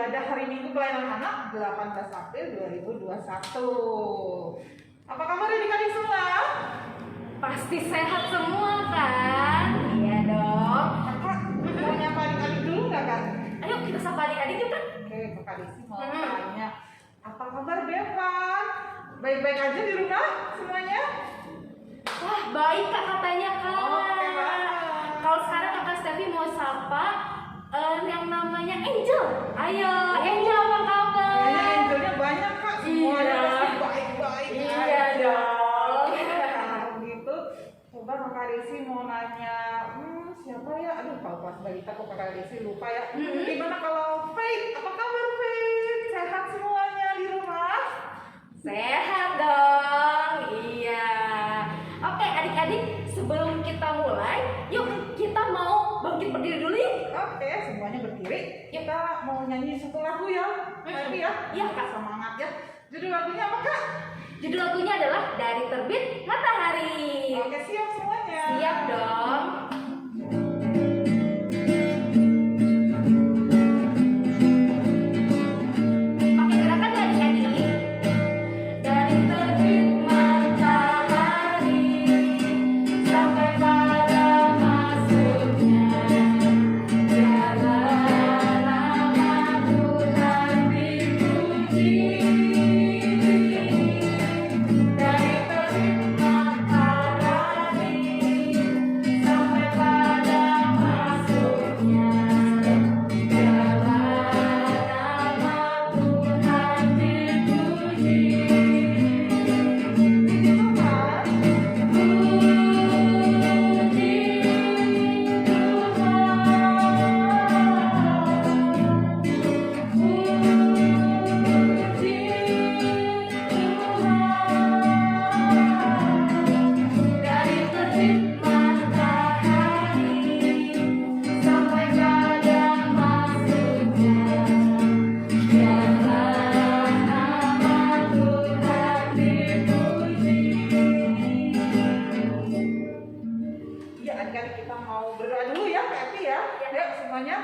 ibadah hari Minggu pelayanan anak 18 April 2021. Apa kabar adik-adik semua? Pasti sehat semua kan? Iya dong. Kakak mau nyapa adik-adik dulu nggak Kak? Ayo kita sapa adik-adik yuk kan? Oke, Kak Desi mau tanya. Apa kabar Bevan? Baik-baik aja di rumah semuanya? Wah baik kak katanya kak. Oke, banget. Kalau sekarang kakak Stevi mau sapa yang namanya Angel. Ayo Angel apa kabar? Kayaknya angelnya banyak Kak, semuanya Iya. pasti baik-baik. Iya dong. Nah, gitu. Coba Kak Desi mau nanya, siapa ya? Aduh, kalau kelas balita kok Kak Desi lupa ya. Gimana kalau Faith? Apa kabar Faith? Sehat semuanya di rumah? Sehat dong. Iya. Oke adik-adik sebelum kita mulai, yuk kita mau bangkit berdiri dulu yuk. Oke, semuanya berdiri. Kita mau nyanyi satu lagu ya. Nanti ya. Iya, Kak. Semangat ya. Judul lagunya apa Kak? Judul lagunya adalah Dari Terbit Matahari. Oke, siap semuanya. Siap dong. Pakai gerakan ya adik-adik. Dari terbit matahari sampai pada masuknya, biarlah nama Tuhan dipuji. Dari terbit matahari sampai pada masuknya, biarlah nama Tuhan dipuji. Dari terbit matahari sampai pada masuknya, biarlah nama Tuhan dipuji. Ya, adik-adik kita mau berdoa dulu ya, Kak Evi ya. Yuk semuanya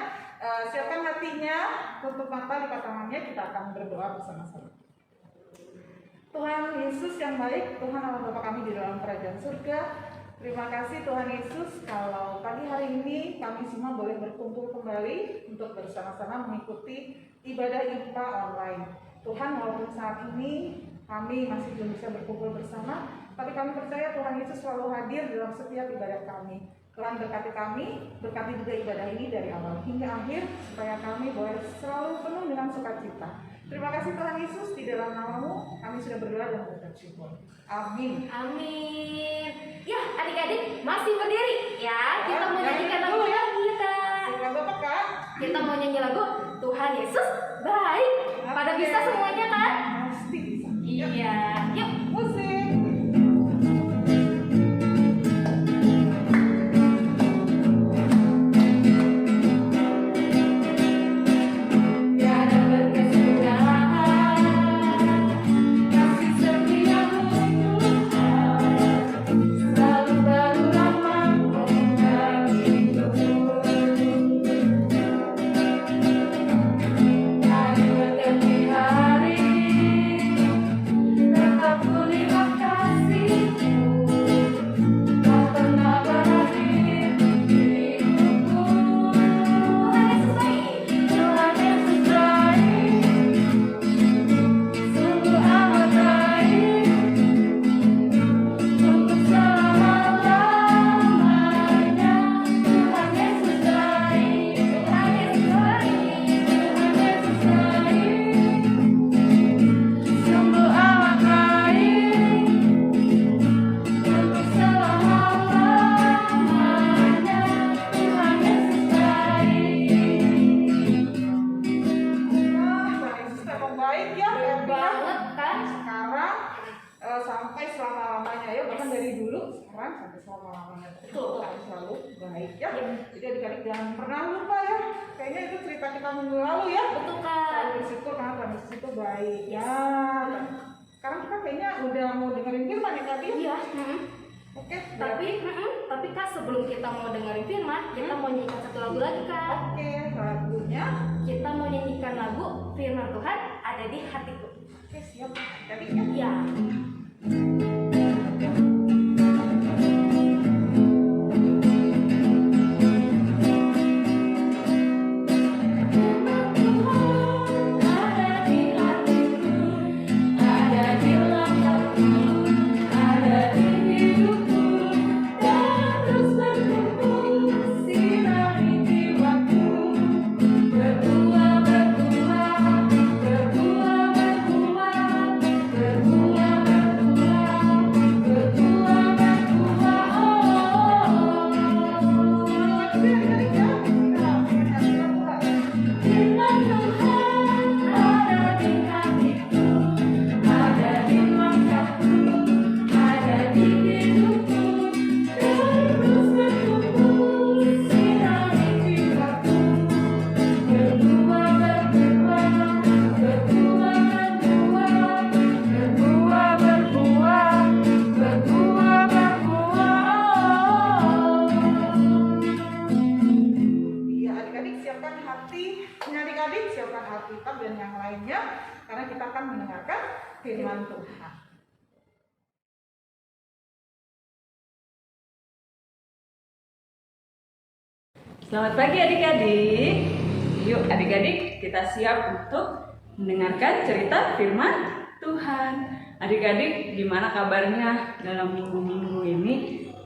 siapkan hatinya, tutup mata, lipat tangannya, kita akan berdoa bersama-sama. Tuhan Yesus yang baik, Tuhan Allah Bapa kami di dalam kerajaan surga. Terima kasih Tuhan Yesus kalau pagi hari ini kami semua boleh berkumpul kembali untuk bersama-sama mengikuti ibadah IPA online. Tuhan, walaupun saat ini kami masih belum bisa berkumpul bersama, tapi kami percaya Tuhan Yesus selalu hadir dalam setiap ibadah kami. Tuhan berkati kami, berkati juga ibadah ini dari awal hingga akhir, supaya kami boleh selalu penuh dengan sukacita. Terima kasih Tuhan Yesus, di dalam nama-Mu kami sudah berdoa dan mengucap syukur. Amin. Amin. Ya adik-adik masih berdiri ya. Kita mau nyanyikan lagu dulu ya. lagi kak. Silakan Bapak Kak. Kita mau nyanyi lagu Tuhan Yesus baik. Pada bisa semuanya kan? Pasti bisa. Iya. Yuk. Musik. Tiada berkesudahan kasih setiamu Tuhan, selalu berulang mengasihi hari berganti hari, tetap kulihat kasih-Mu, tak pernah berhenti hidupku. Tuhan Yesus baik, sungguh amat baik, untuk selama-lamanya. Tuhan Yesus baik, Tuhan Yesus baik, Tuhan Yesus baik, sungguh amat baik, untuk selama-lamanya. Tuhan Yesus baik. Tuhan Yesus memang baik ya. Baik Kak Evi, ya. banget kan? Sekarang sampai selama-lamanya ya, bahkan dari dulu sekarang sampai selama-lamanya. Betul. Tuhan selalu baik ya. Iya. Jadi adik-adik jangan pernah lupa ya. Kayaknya itu cerita kita minggu lalu ya. Betul kak. Selalu bersyukur karena Tuhan Yesus itu baik ya. Sekarang kita kayaknya udah mau dengerin firman ya Kak Evi? Iya. Oke. Tapi kak sebelum kita mau dengerin firman, kita mau nyanyikan satu lagu lagi kak. Oke, lagunya Kita mau menyanyikan lagu Firman Tuhan Ada di Hatiku. Oke, siap. Adik-adik ya. Ya. Adik-adik siapkan Alkitab dan yang lainnya karena kita akan mendengarkan firman Tuhan. Selamat pagi adik-adik. Yuk adik-adik kita siap untuk mendengarkan cerita firman Tuhan. Adik-adik gimana kabarnya dalam minggu-minggu ini?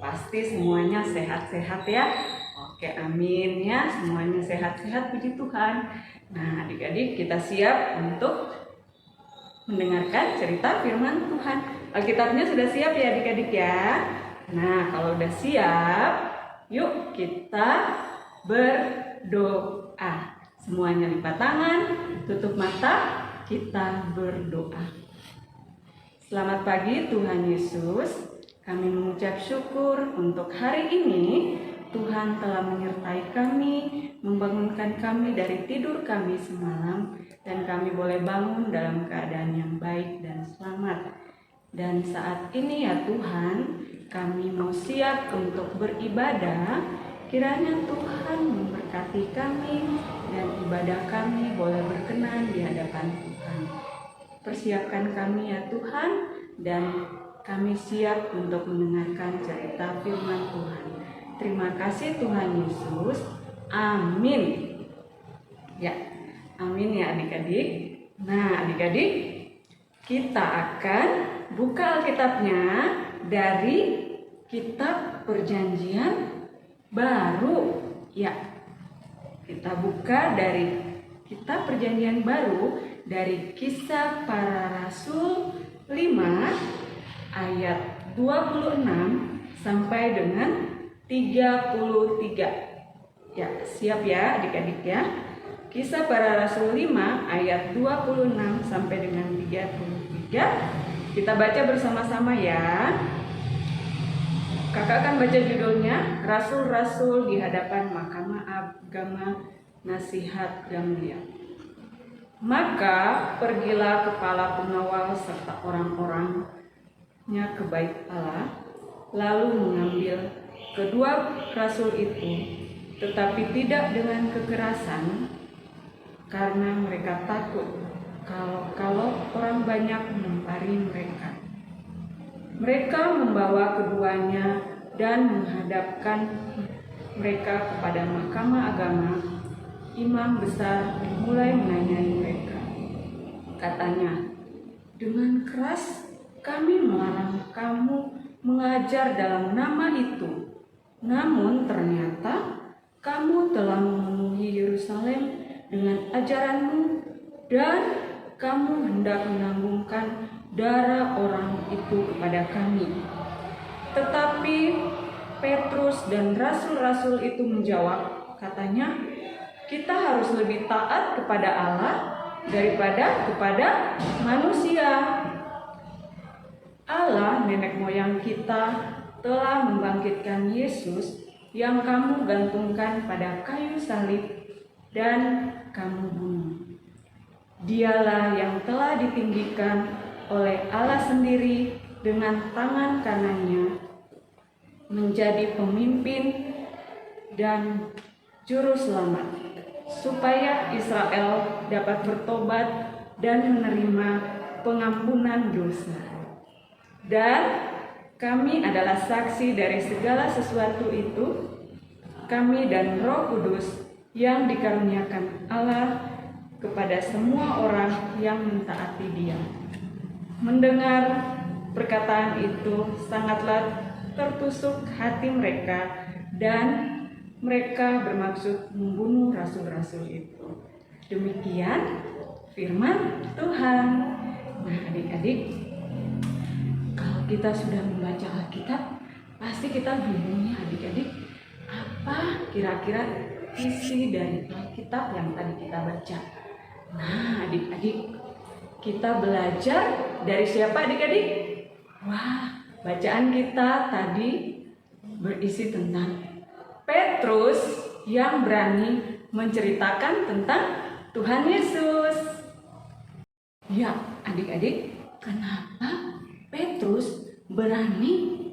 Pasti semuanya sehat-sehat ya. Oke, amin ya, semuanya sehat-sehat, puji Tuhan. Nah adik-adik kita siap untuk mendengarkan cerita firman Tuhan. Alkitabnya sudah siap ya adik-adik ya. Nah kalau udah siap, yuk kita berdoa. Semuanya lipat tangan, tutup mata, kita berdoa. Selamat pagi Tuhan Yesus. Kami mengucap syukur untuk hari ini. Tuhan telah menyertai kami, membangunkan kami dari tidur kami semalam, dan kami boleh bangun dalam keadaan yang baik dan selamat. Dan saat ini ya Tuhan, kami mau siap untuk beribadah. Kiranya Tuhan memberkati kami dan ibadah kami boleh berkenan di hadapan Tuhan. Persiapkan kami ya Tuhan, dan kami siap untuk mendengarkan cerita firman Tuhan. Terima kasih Tuhan Yesus. Amin. Ya, amin ya adik-adik. Nah adik-adik, kita akan buka Alkitabnya dari kitab Perjanjian Baru. Ya, kita buka dari kitab Perjanjian Baru dari Kisah Para Rasul 5 ayat 26 sampai dengan 33. Ya, siap ya adik-adik ya. Kisah Para Rasul 5 ayat 26 sampai dengan 33. Kita baca bersama-sama ya. Kakak akan baca judulnya Rasul-Rasul di hadapan Mahkamah Agama Nasihat Gamliel. Maka pergilah kepala pengawal serta orang-orangnya ke bait Allah, lalu mengambil kedua rasul itu, tetapi tidak dengan kekerasan, karena mereka takut kalau orang banyak menempari mereka. Mereka membawa keduanya dan menghadapkan mereka kepada Mahkamah Agama. Imam besar mulai menanyai mereka. Katanya, dengan keras kami melarang kamu mengajar dalam nama itu. Namun ternyata kamu telah memenuhi Yerusalem dengan ajaranmu dan kamu hendak menanggungkan darah orang itu kepada kami. Tetapi Petrus dan rasul-rasul itu menjawab, katanya, kita harus lebih taat kepada Allah daripada kepada manusia. Allah nenek moyang kita telah membangkitkan Yesus yang kamu gantungkan pada kayu salib dan kamu bunuh. Dialah yang telah ditinggikan oleh Allah sendiri dengan tangan kanannya menjadi pemimpin dan juru selamat, supaya Israel dapat bertobat dan menerima pengampunan dosa. Dan kami adalah saksi dari segala sesuatu itu, kami dan Roh Kudus yang dikaruniakan Allah kepada semua orang yang mentaati Dia. Mendengar perkataan itu sangatlah tertusuk hati mereka dan mereka bermaksud membunuh rasul-rasul itu. Demikian firman Tuhan. Nah, adik-adik, kalau kita sudah membaca Alkitab, pasti kita bingung ya adik-adik, apa kira-kira isi dari Alkitab yang tadi kita baca. Nah, adik-adik, kita belajar dari siapa adik-adik? Wah, bacaan kita tadi berisi tentang Petrus yang berani menceritakan tentang Tuhan Yesus. Ya, adik-adik, kenapa Petrus berani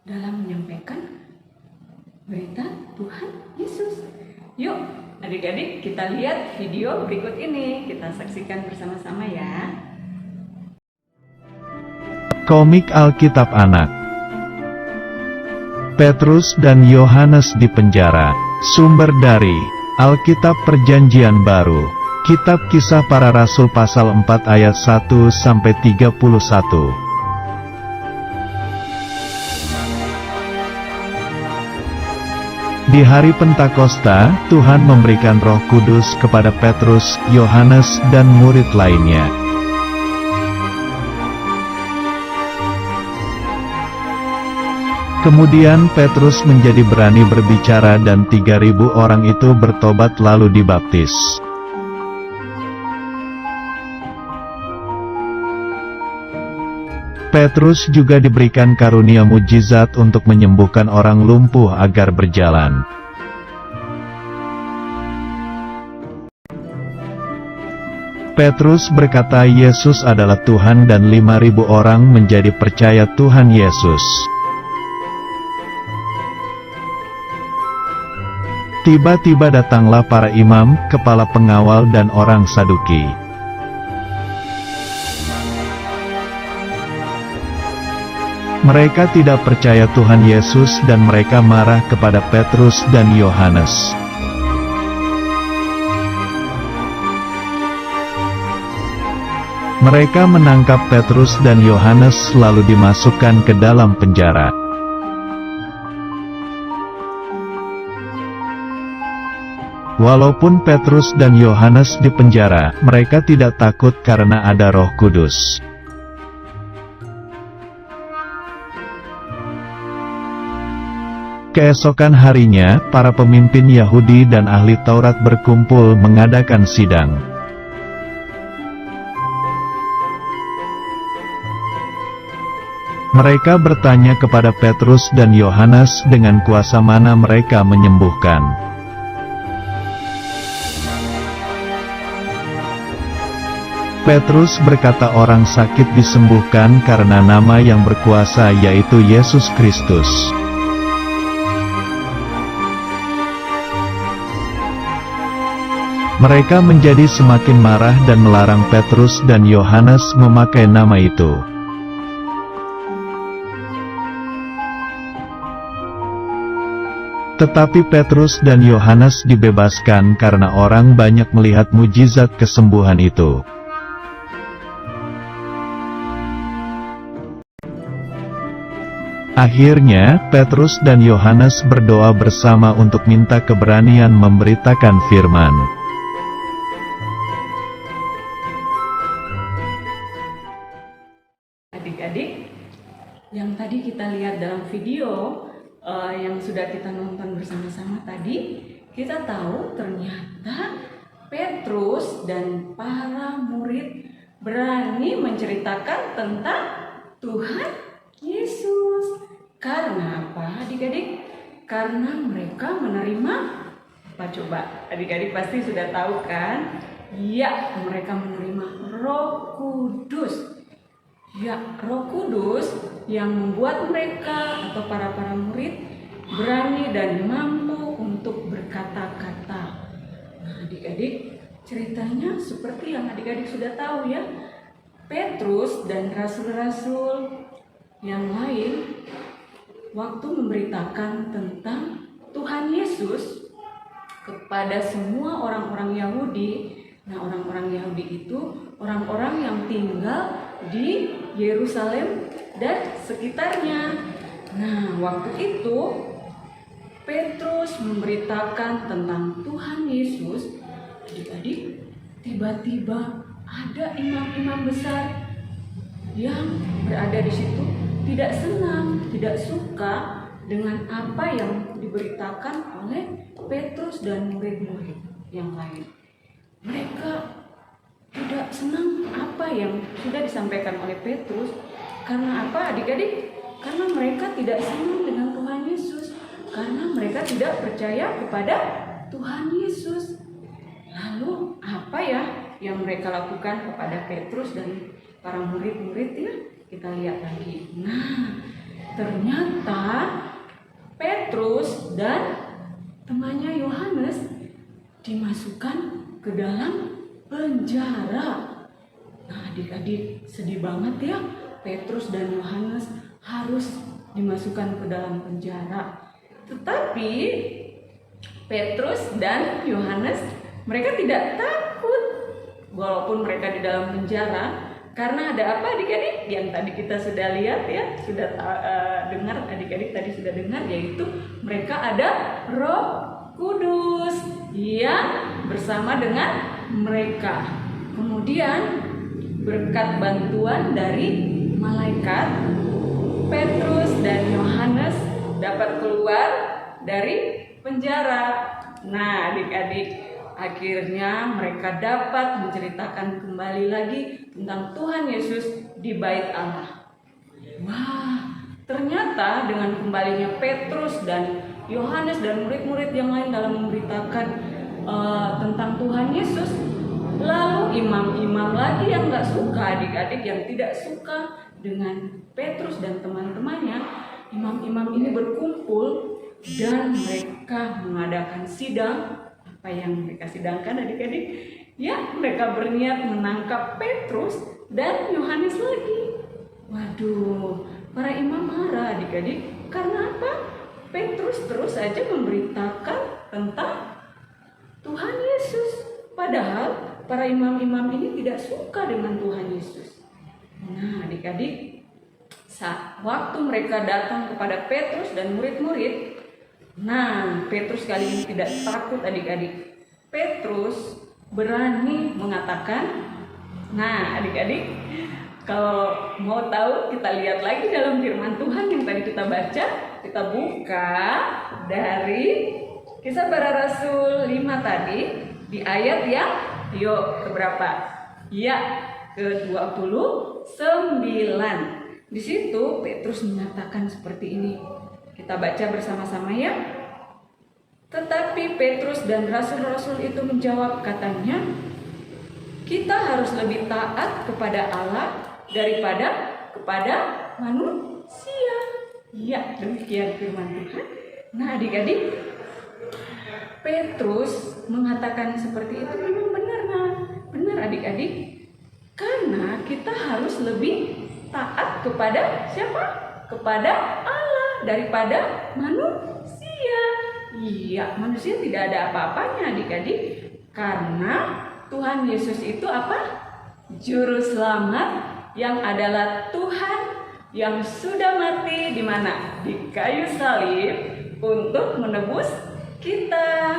dalam menyampaikan berita Tuhan Yesus? Yuk, adik-adik, kita lihat video berikut ini. Kita saksikan bersama-sama ya. Komik Alkitab Anak. Petrus dan Yohanes di penjara. Sumber dari Alkitab Perjanjian Baru. Kitab Kisah Para Rasul pasal 4 ayat 1 sampai 31. Di hari Pentakosta, Tuhan memberikan Roh Kudus kepada Petrus, Yohanes, dan murid lainnya. Kemudian Petrus menjadi berani berbicara dan 3.000 orang itu bertobat lalu dibaptis. Petrus juga diberikan karunia mujizat untuk menyembuhkan orang lumpuh agar berjalan. Petrus berkata Yesus adalah Tuhan dan 5.000 orang menjadi percaya Tuhan Yesus. Tiba-tiba datanglah para imam, kepala pengawal dan orang Saduki. Mereka tidak percaya Tuhan Yesus dan mereka marah kepada Petrus dan Yohanes. Mereka menangkap Petrus dan Yohanes lalu dimasukkan ke dalam penjara. Walaupun Petrus dan Yohanes di penjara, mereka tidak takut karena ada Roh Kudus. Keesokan harinya, para pemimpin Yahudi dan ahli Taurat berkumpul mengadakan sidang. Mereka bertanya kepada Petrus dan Yohanes dengan kuasa mana mereka menyembuhkan. Petrus berkata orang sakit disembuhkan karena nama yang berkuasa yaitu Yesus Kristus. Mereka menjadi semakin marah dan melarang Petrus dan Yohanes memakai nama itu. Tetapi Petrus dan Yohanes dibebaskan karena orang banyak melihat mujizat kesembuhan itu. Akhirnya, Petrus dan Yohanes berdoa bersama untuk minta keberanian memberitakan firman. Adik-adik, yang tadi kita lihat dalam video yang sudah kita nonton bersama-sama tadi, kita tahu ternyata Petrus dan para murid berani menceritakan tentang Tuhan Yesus. Karena apa adik-adik? Karena mereka menerima apa coba? Adik-adik pasti sudah tahu kan? Ya, mereka menerima Roh Kudus. Ya, Roh Kudus yang membuat mereka atau para murid berani dan mampu untuk berkata-kata. adik-adik, ceritanya seperti yang adik-adik sudah tahu ya. Petrus dan rasul-rasul yang lain waktu memberitakan tentang Tuhan Yesus kepada semua orang-orang Yahudi. Nah, orang-orang Yahudi itu orang-orang yang tinggal di Yerusalem dan sekitarnya. Nah, waktu itu Petrus memberitakan tentang Tuhan Yesus. Adik-adik, tiba-tiba ada imam-imam besar yang berada di situ tidak senang, tidak suka dengan apa yang diberitakan oleh Petrus dan murid-murid yang lain. Mereka tidak senang apa yang sudah disampaikan oleh Petrus. Karena apa, adik-adik? Karena mereka tidak senang dengan Tuhan Yesus. Karena mereka tidak percaya kepada Tuhan Yesus. Lalu apa ya yang mereka lakukan kepada Petrus dan para murid-murid ya? Kita lihat lagi. Nah, ternyata Petrus dan temannya Yohanes dimasukkan ke dalam penjara. Nah, adik-adik, sedih banget ya. Petrus dan Yohanes harus dimasukkan ke dalam penjara. Tetapi Petrus dan Yohanes mereka tidak takut walaupun mereka di dalam penjara. Karena ada apa, adik-adik? Yang tadi kita sudah lihat ya, sudah dengar, adik-adik tadi sudah dengar, yaitu mereka ada Roh Kudus yang bersama dengan mereka. Kemudian berkat bantuan dari malaikat, Petrus dan Yohanes dapat keluar dari penjara. Nah, adik-adik, akhirnya mereka dapat menceritakan kembali lagi tentang Tuhan Yesus di Bait Allah. Wah, ternyata dengan kembalinya Petrus dan Yohanes dan murid-murid yang lain dalam memberitakan tentang Tuhan Yesus, lalu imam-imam lagi yang gak suka, adik-adik yang tidak suka dengan Petrus dan teman-temannya, imam-imam ini berkumpul dan mereka mengadakan sidang. Apa yang mereka sidangkan, adik-adik? Ya, mereka berniat menangkap Petrus dan Yohanes lagi. Waduh, para imam marah, adik-adik. Karena apa? Petrus terus saja memberitakan tentang Tuhan Yesus. Padahal para imam-imam ini tidak suka dengan Tuhan Yesus. Nah, adik-adik, waktu mereka datang kepada Petrus dan murid-murid, nah, Petrus kali ini tidak takut, adik-adik. Petrus berani mengatakan, nah adik-adik, kalau mau tahu kita lihat lagi dalam firman Tuhan yang tadi kita baca. Kita buka dari Kisah Para Rasul 5 tadi, di ayat yang keberapa? Ya, ke-29. Di situ Petrus menyatakan seperti ini. Kita baca bersama-sama ya. Tetapi Petrus dan rasul-rasul itu menjawab, katanya, kita harus lebih taat kepada Allah daripada kepada manusia. Ya, demikian firman Tuhan. Nah, adik-adik, Petrus mengatakan seperti itu memang benar, benar adik-adik. Karena kita harus lebih taat kepada siapa? Kepada Allah daripada manusia. Iya, manusia tidak ada apa-apanya, adik-adik. Karena Tuhan Yesus itu apa? Juru selamat yang adalah Tuhan yang sudah mati di mana? Di kayu salib untuk menebus kita.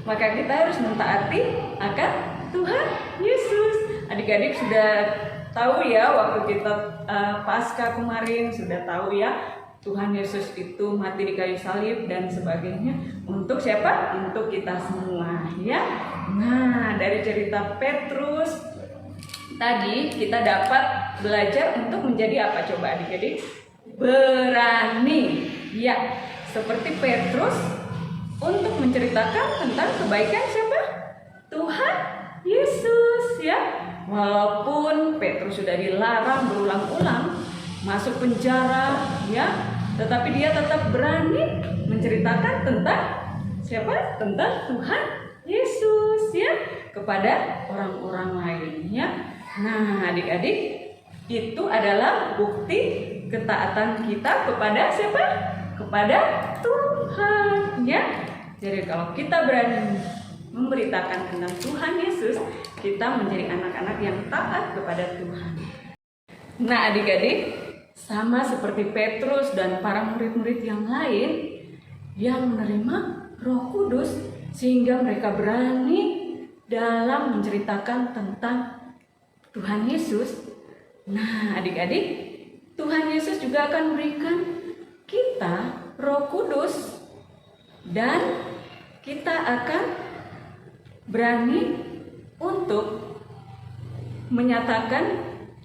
Maka kita harus mentaati akan Tuhan Yesus. Adik-adik sudah tahu ya, waktu kita Paskah kemarin sudah tahu ya, Tuhan Yesus itu mati di kayu salib dan sebagainya. Untuk siapa? Untuk kita semua ya. Nah, dari cerita Petrus tadi kita dapat belajar untuk menjadi apa coba adik-adik? Berani. Ya, seperti Petrus untuk menceritakan tentang kebaikan siapa? Tuhan Yesus ya. Walaupun Petrus sudah dilarang berulang-ulang masuk penjara ya, tetapi dia tetap berani menceritakan tentang siapa? Tentang Tuhan Yesus. Yesus ya kepada orang-orang lain ya. Nah, adik-adik, itu adalah bukti ketaatan kita kepada siapa? Kepada Tuhan ya. Jadi kalau kita berani memberitakan tentang Tuhan Yesus, kita menjadi anak-anak yang taat kepada Tuhan. Nah, adik-adik, sama seperti Petrus dan para murid-murid yang lain yang menerima Roh Kudus sehingga mereka berani dalam menceritakan tentang Tuhan Yesus. Nah, adik-adik, Tuhan Yesus juga akan memberikan kita Roh Kudus dan kita akan berani untuk menyatakan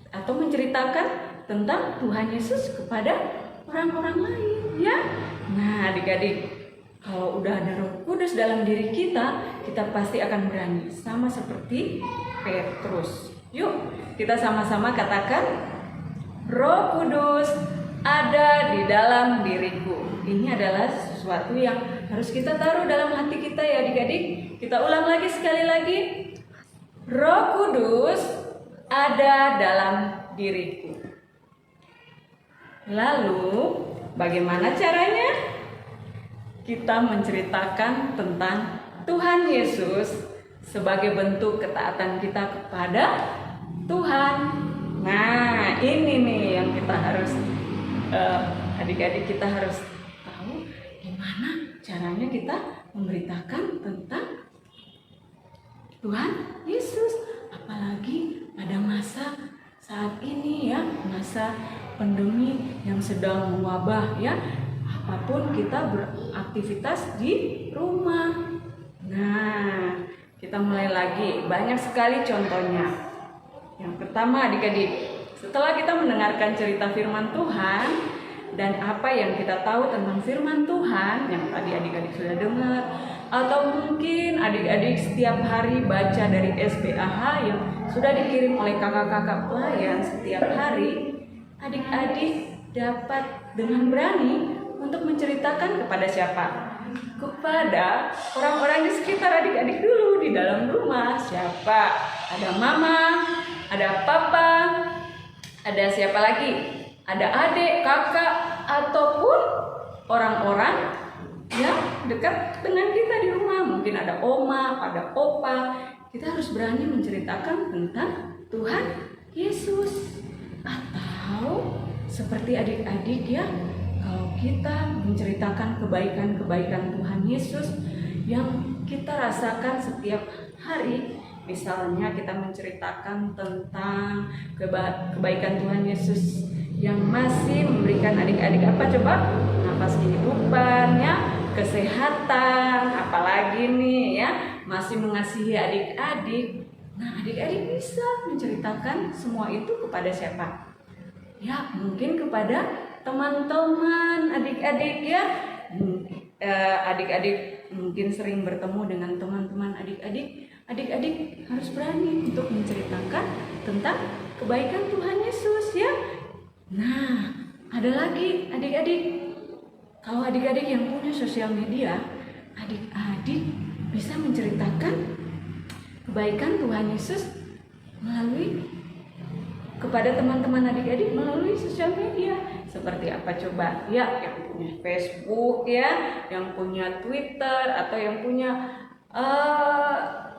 atau menceritakan tentang Tuhan Yesus kepada orang-orang lain ya. Nah, adik-adik, kalau udah ada Roh Kudus dalam diri kita, kita pasti akan berani sama seperti Petrus. Yuk, kita sama-sama katakan, Roh Kudus ada di dalam diriku. Ini adalah sesuatu yang harus kita taruh dalam hati kita ya adik-adik. Kita ulang lagi sekali lagi. Roh Kudus ada dalam diriku. Lalu, bagaimana caranya? Kita menceritakan tentang Tuhan Yesus sebagai bentuk ketaatan kita kepada Tuhan. Nah, ini nih yang kita harus adik-adik kita harus tahu gimana caranya kita memberitakan tentang Tuhan Yesus, apalagi pada masa saat ini ya, masa pandemi yang sedang mewabah ya. Apapun kita beraktivitas di rumah. Nah, kita mulai lagi. Banyak sekali contohnya. Yang pertama adik-adik, setelah kita mendengarkan cerita firman Tuhan dan apa yang kita tahu tentang firman Tuhan yang tadi adik-adik sudah dengar, atau mungkin adik-adik setiap hari baca dari SBAH yang sudah dikirim oleh kakak-kakak pelayan setiap hari, adik-adik dapat dengan berani untuk menceritakan kepada siapa? Kepada orang-orang di sekitar adik-adik dulu di dalam rumah. Siapa? Ada mama, ada papa, ada siapa lagi? Ada adik, kakak, ataupun orang-orang yang dekat dengan kita di rumah. Mungkin ada oma, ada opa. Kita harus berani menceritakan tentang Tuhan Yesus. Atau seperti adik-adik ya, kalau kita menceritakan kebaikan-kebaikan Tuhan Yesus yang kita rasakan setiap hari, misalnya kita menceritakan tentang kebaikan Tuhan Yesus yang masih memberikan adik-adik apa coba? Nafas kehidupan ya, kesehatan, apalagi nih ya, masih mengasihi adik-adik. Nah, adik-adik bisa menceritakan semua itu kepada siapa? Ya, mungkin kepada teman-teman adik-adik ya. Adik-adik mungkin sering bertemu dengan teman-teman adik-adik. Adik-adik harus berani untuk menceritakan tentang kebaikan Tuhan Yesus ya. Nah, ada lagi adik-adik. Kalau adik-adik yang punya sosial media, adik-adik bisa menceritakan kebaikan Tuhan Yesus melalui kepada teman-teman adik-adik melalui sosial media. Seperti apa coba? Ya, yang punya Facebook ya, yang punya Twitter atau yang punya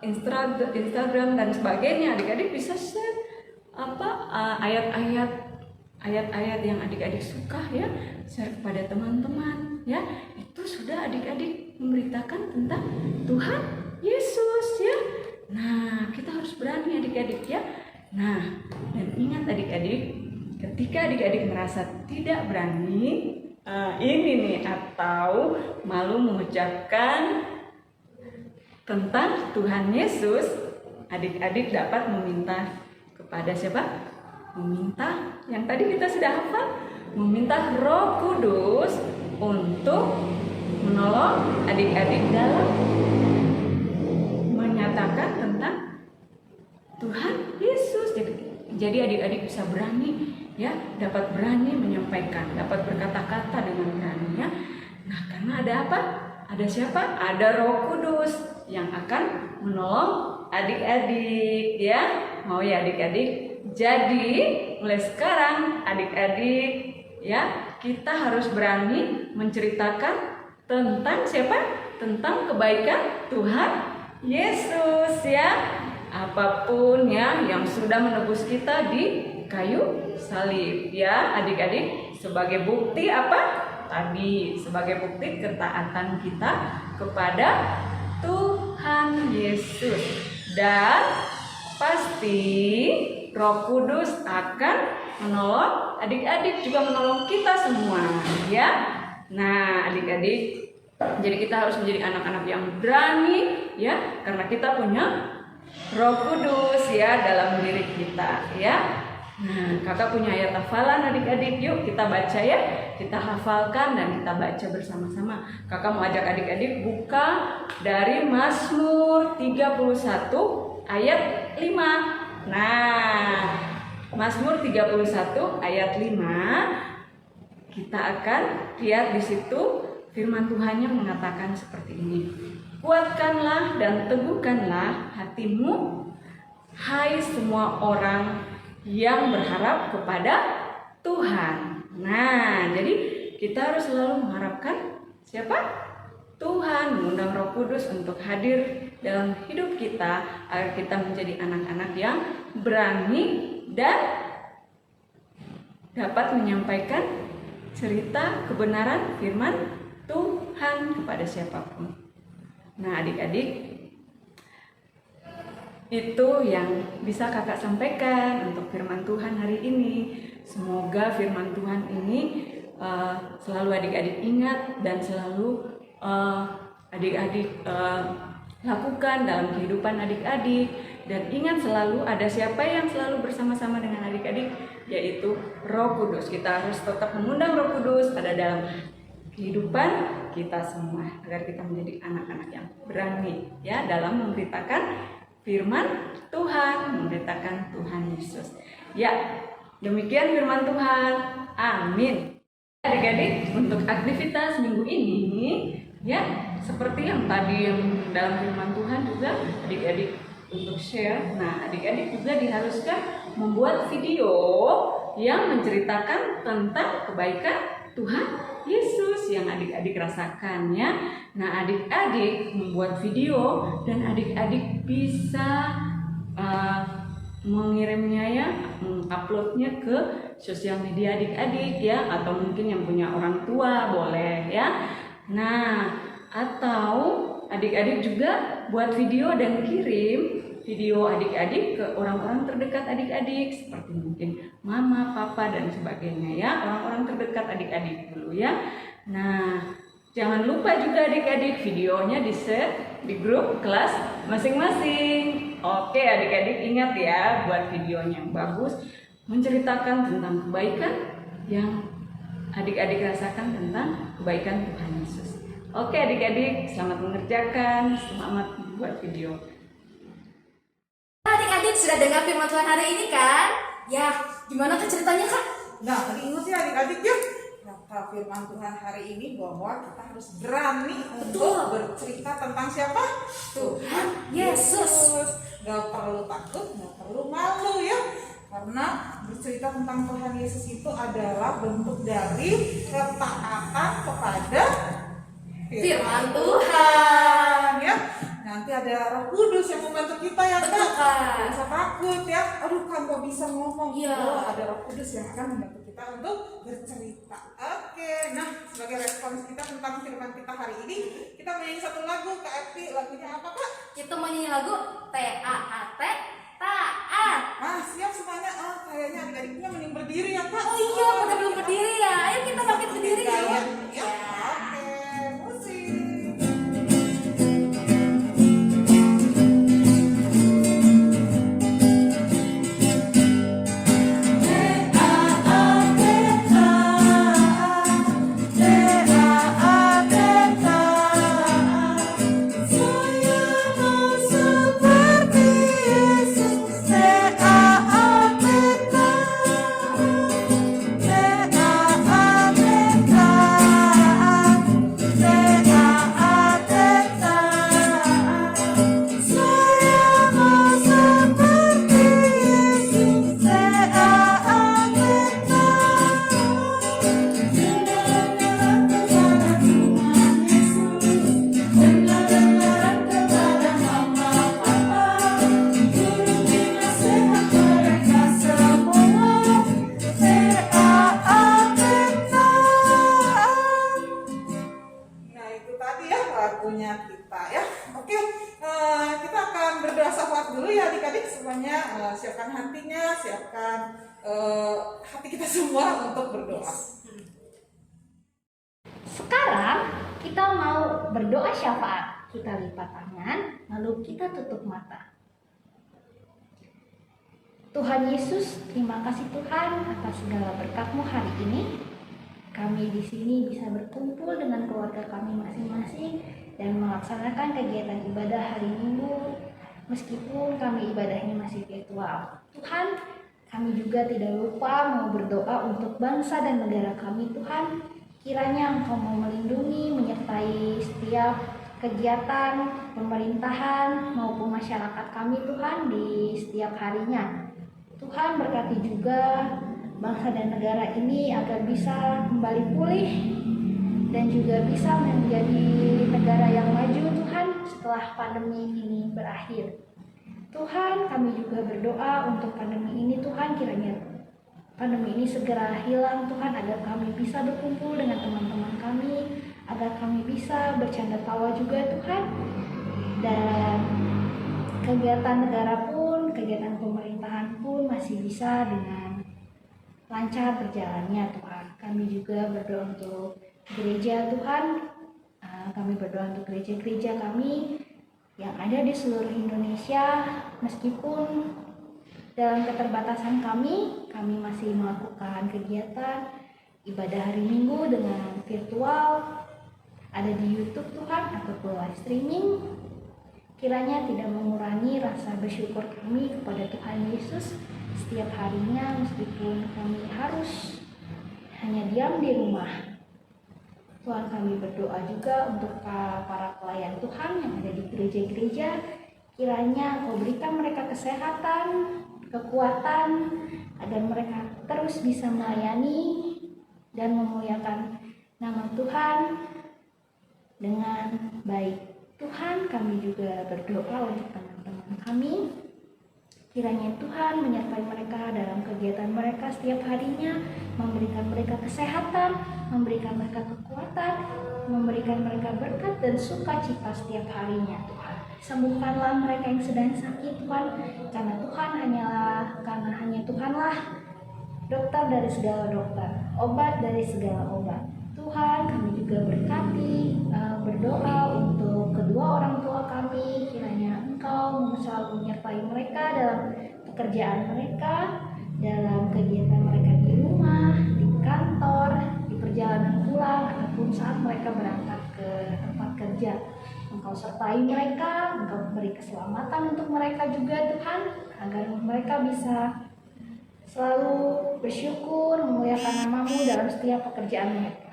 Instagram dan sebagainya. Adik-adik bisa share ayat-ayat yang adik-adik suka ya, share kepada teman-teman ya. Itu sudah adik-adik memberitakan tentang Tuhan Yesus ya. Nah, kita harus berani adik-adik ya. Nah, dan ingat adik-adik, ketika adik-adik merasa tidak berani, ini nih, atau malu mengucapkan tentang Tuhan Yesus, adik-adik dapat meminta kepada siapa? Meminta yang tadi kita sudah hafal, meminta Roh Kudus untuk menolong adik-adik dalam menyatakan tentang Tuhan Yesus. Jadi adik-adik bisa berani ya, dapat berani menyampaikan, dapat berkata-kata dengan berani ya. Nah, karena ada apa? Ada siapa? Ada Roh Kudus. yang akan menolong adik-adik ya. Mau ya adik-adik? Jadi mulai sekarang adik-adik ya, kita harus berani menceritakan tentang siapa? Tentang kebaikan Tuhan Yesus ya. Apapun ya yang sudah menebus kita di kayu salib ya adik-adik, sebagai bukti apa? Tadi sebagai bukti ketaatan kita kepada Tuhan Yesus. Dan pasti Roh Kudus akan menolong adik-adik, juga menolong kita semua ya. Nah adik-adik, jadi kita harus menjadi anak-anak yang berani ya, karena kita punya Roh Kudus ya dalam diri kita ya. Nah, kakak punya ayat hafalan adik-adik, yuk kita baca ya. Kita hafalkan dan kita baca bersama-sama. Kakak mau ajak adik-adik buka dari Mazmur 31 ayat 5. Nah, Mazmur 31 ayat 5, kita akan lihat di situ firman Tuhannya mengatakan seperti ini. Kuatkanlah dan teguhkanlah hatimu, hai semua orang yang berharap kepada Tuhan. Nah, jadi kita harus selalu mengharapkan siapa? Tuhan, mengundang Roh Kudus untuk hadir dalam hidup kita agar kita menjadi anak-anak yang berani dan dapat menyampaikan cerita kebenaran firman Tuhan kepada siapapun. Nah, adik-adik, itu yang bisa kakak sampaikan untuk firman Tuhan hari ini. Semoga firman Tuhan ini selalu adik-adik ingat dan selalu adik-adik lakukan dalam kehidupan adik-adik. Dan ingat selalu ada siapa yang selalu bersama-sama dengan adik-adik, yaitu Roh Kudus. Kita harus tetap mengundang Roh Kudus ada dalam kehidupan kita semua agar kita menjadi anak-anak yang berani ya dalam memberitakan firman Tuhan, memberitakan Tuhan Yesus. Ya, demikian firman Tuhan. Amin. Adik-adik, untuk aktivitas minggu ini, ya, seperti yang tadi yang dalam firman Tuhan juga adik-adik untuk share. Nah, adik-adik juga diharuskan membuat video yang menceritakan tentang kebaikan Tuhan Yesus yang adik-adik rasakan ya. Nah, adik-adik membuat video dan adik-adik bisa mengirimnya ya, menguploadnya ke sosial media adik-adik ya, atau mungkin yang punya orang tua boleh ya. Nah, atau adik-adik juga buat video dan kirim video adik-adik ke orang-orang terdekat adik-adik, seperti mungkin mama, papa, dan sebagainya ya, orang-orang terdekat adik-adik dulu ya. Nah, jangan lupa juga adik-adik videonya di-share di grup kelas masing-masing. Oke adik-adik, ingat ya, buat videonya yang bagus, menceritakan tentang kebaikan yang adik-adik rasakan tentang kebaikan Tuhan Yesus. Oke adik-adik, selamat mengerjakan, selamat buat video. Adik-adik sudah dengar firman Tuhan hari ini kan? Ya, gimana tuh ceritanya kak? Nah, tadi ingat ya adik-adik ya, kata firman Tuhan hari ini bahwa kita harus berani untuk bercerita tentang siapa? Tuhan Yesus. Gak perlu takut, gak perlu malu ya, karena bercerita tentang Tuhan Yesus itu adalah bentuk dari ketaatan kepada Firman Tuhan ya. Nanti ada Roh Kudus yang membantu kita ya kak. Gak usah takut ya. Aduh kan gak bisa ngomong. Iya. Ada Roh Kudus yang akan membantu kita untuk bercerita. Oke, nah sebagai respons kita tentang firman kita hari ini, kita menyanyi satu lagu. Kak Epi, lagunya apa kak? Kita mau nyanyi lagu T-A-A-T, taat. Ah siap semuanya. Kayaknya adik-adiknya mending berdiri ya kak. Oh iya, pada belum berdiri ya. Ayo kita bangkit berdiri Ya, ya. ya. Oke, musik. Seperti Yesus, siapkan hatinya, siapkan hati kita semua untuk berdoa. Sekarang kita mau berdoa syafaat. Kita lipat tangan, lalu kita tutup mata. Tuhan Yesus, terima kasih Tuhan atas segala berkat-Mu hari ini. Kami di sini bisa berkumpul dengan keluarga kami masing-masing dan melaksanakan kegiatan ibadah hari Minggu. Meskipun kami ibadahnya masih virtual. Tuhan, kami juga tidak lupa mau berdoa untuk bangsa dan negara kami Tuhan. Kiranya Engkau mau melindungi, menyertai setiap kegiatan pemerintahan maupun masyarakat kami Tuhan di setiap harinya. Tuhan berkati juga bangsa dan negara ini agar bisa kembali pulih dan juga bisa menjadi negara yang maju Tuhan setelah pandemi ini berakhir. Tuhan, kami juga berdoa untuk pandemi ini Tuhan, kiranya pandemi ini segera hilang Tuhan, agar kami bisa berkumpul dengan teman-teman kami, agar kami bisa bercanda tawa juga Tuhan, dan kegiatan negara pun, kegiatan pemerintahan pun masih bisa dengan lancar berjalannya Tuhan. Kami juga berdoa untuk gereja Tuhan, kami berdoa untuk gereja-gereja kami yang ada di seluruh Indonesia, meskipun dalam keterbatasan kami masih melakukan kegiatan ibadah hari Minggu dengan virtual, ada di YouTube Tuhan ataupun live streaming. Kiranya tidak mengurangi rasa bersyukur kami kepada Tuhan Yesus setiap harinya, meskipun kami harus hanya diam di rumah. Tuhan, kami berdoa juga untuk para pelayan Tuhan yang ada di gereja-gereja. Kiranya Engkau berikan mereka kesehatan, kekuatan, agar mereka terus bisa melayani dan memuliakan nama Tuhan dengan baik. Tuhan, kami juga berdoa untuk teman-teman kami. Kiranya Tuhan menyertai mereka dalam kegiatan mereka setiap harinya, memberikan mereka kesehatan, memberikan mereka kekuatan, memberikan mereka berkat dan sukacita setiap harinya Tuhan. Sembuhkanlah mereka yang sedang sakit Tuhan, karena hanya Tuhanlah dokter dari segala dokter, obat dari segala obat. Tuhan, kami juga berdoa untuk kedua orang tua kami, kiranya Engkau selalu menyertai mereka dalam pekerjaan mereka, dalam kegiatan mereka di rumah, di kantor, di perjalanan pulang, ataupun saat mereka berangkat ke tempat kerja. Engkau sertai mereka, Engkau beri keselamatan untuk mereka juga Tuhan, agar mereka bisa selalu bersyukur, memuliakan nama-Mu dalam setiap pekerjaan mereka.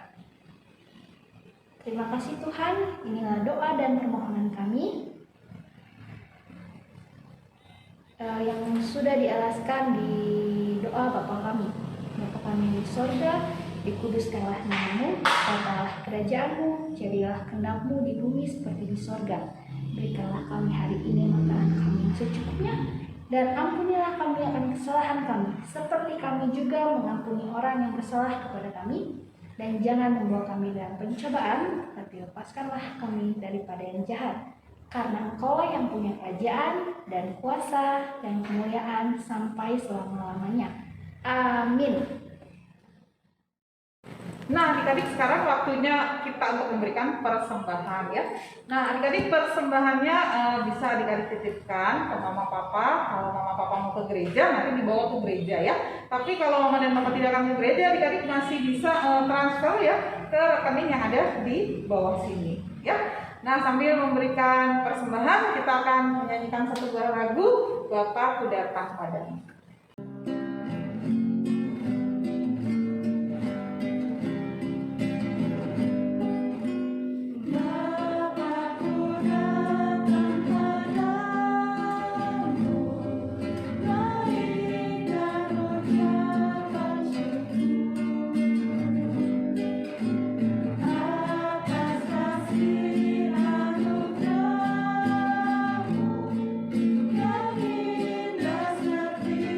Terima kasih Tuhan, inilah doa dan permohonan kami yang sudah dialaskan di doa Bapa kami. Bapa kami di sorga, dikuduskanlah nama-Mu, datanglah kerajaan-Mu, jadilah kehendak-Mu di bumi seperti di sorga. Berikanlah kami hari ini makanan kami yang secukupnya, dan ampunilah kami akan kesalahan kami, seperti kami juga mengampuni orang yang bersalah kepada kami. Dan jangan membawa kami dalam pencobaan, tapi lepaskanlah kami daripada yang jahat. Karena Engkaulah yang punya kerajaan dan kuasa dan kemuliaan sampai selama-lamanya. Amin. Nah, adik-adik, sekarang waktunya kita untuk memberikan persembahan ya. Nah, adik-adik, persembahannya bisa adik-adik titipkan ke mama papa. Kalau mama papa mau ke gereja, nanti dibawa ke gereja ya. Tapi kalau mama dan papa tidak akan ke gereja, adik-adik masih bisa transfer ya ke rekening yang ada di bawah sini ya. Nah, sambil memberikan persembahan, kita akan menyanyikan satu buah lagu, Bapa Ku Datang Padamu. Yang indah seperti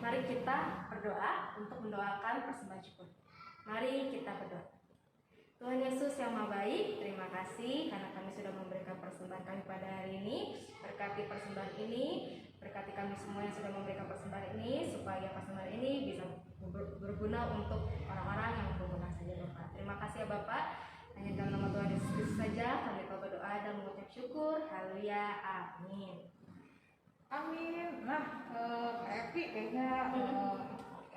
Mari kita berdoa untuk mendoakan persembahan syukur. Mari kita berdoa. Tuhan Yesus yang Maha Baik, terima kasih karena kami sudah memberikan persembahan kami pada hari ini. Berkati persembahan ini, berkati kami semua yang sudah memberikan persembahan ini, supaya persembahan ini bisa berguna untuk orang-orang yang membutuhkan saja Bapak. Terima kasih ya Bapak. Hanya dalam nama Tuhan Yesus Kristus saja kami telah berdoa dan mengucap syukur. Haleluya, amin. Amin. Nah, Kak Evi kayaknya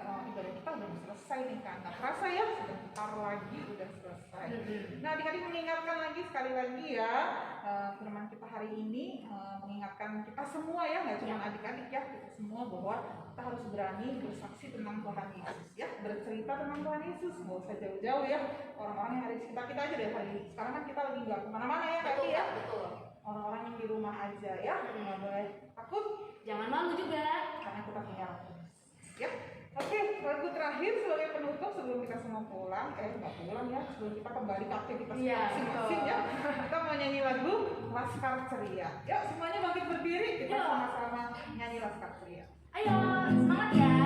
ibadah kita udah selesai nih kan. Nggak kerasa ya, sebentar lagi udah selesai. Nah, adik-adik mengingatkan lagi sekali lagi ya, firman kita hari ini mengingatkan kita semua ya, nggak cuma adik-adik ya, kita semua bahwa kita harus berani bersaksi tentang Tuhan Yesus ya, bercerita tentang Tuhan Yesus, nggak usah jauh-jauh ya, orang-orang yang ada di sekitar kita aja deh hari ini. Sekarang kan kita lagi nggak kemana-mana ya, Kak Evi ya. Betul. Orang-orang yang di rumah aja ya, nggak boleh takut. Jangan malu juga. Karena kita punya Roh Kudus. Ya, oke. Lagu terakhir sebagai penutup sebelum kita semua pulang, nggak pulang ya, sebelum kita kembali ke aktivitas Iya, masing-masing ya. Kita mau nyanyi lagu Laskar Ceria. Yuk, semuanya bangkit berdiri, kita Yuk. sama-sama nyanyi Laskar Ceria. Ayo, semangat ya.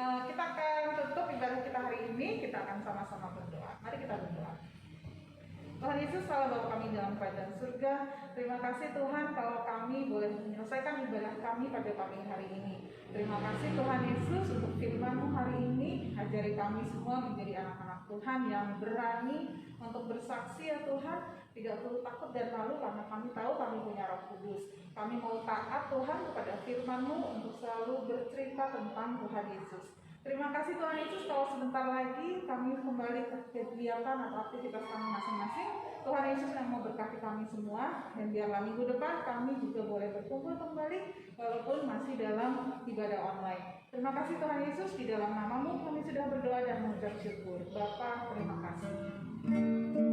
Kita akan tutup ibadah kita hari ini, kita akan sama-sama berdoa. Mari kita berdoa. Tuhan Yesus, Allah Bapa kami dalam kerajaan surga, terima kasih Tuhan kalau kami boleh menyelesaikan ibadah kami pada pagi hari ini. Terima kasih Tuhan Yesus untuk firman-Mu hari ini, ajari kami semua menjadi anak-anak Tuhan yang berani untuk bersaksi ya Tuhan, tidak perlu takut dan malu karena kami tahu kami punya Roh Kudus. Kami mau taat Tuhan kepada firman-Mu untuk selalu bercerita tentang Tuhan Yesus. Terima kasih Tuhan Yesus, kalau sebentar lagi kami kembali ke kegiatan atau aktivitas kami masing-masing. Tuhan Yesus yang mau berkati kami semua, dan biarlah minggu depan kami juga boleh berkumpul kembali walaupun masih dalam ibadah online. Terima kasih Tuhan Yesus, di dalam nama-Mu kami sudah berdoa dan mengucap syukur. Bapa, terima kasih.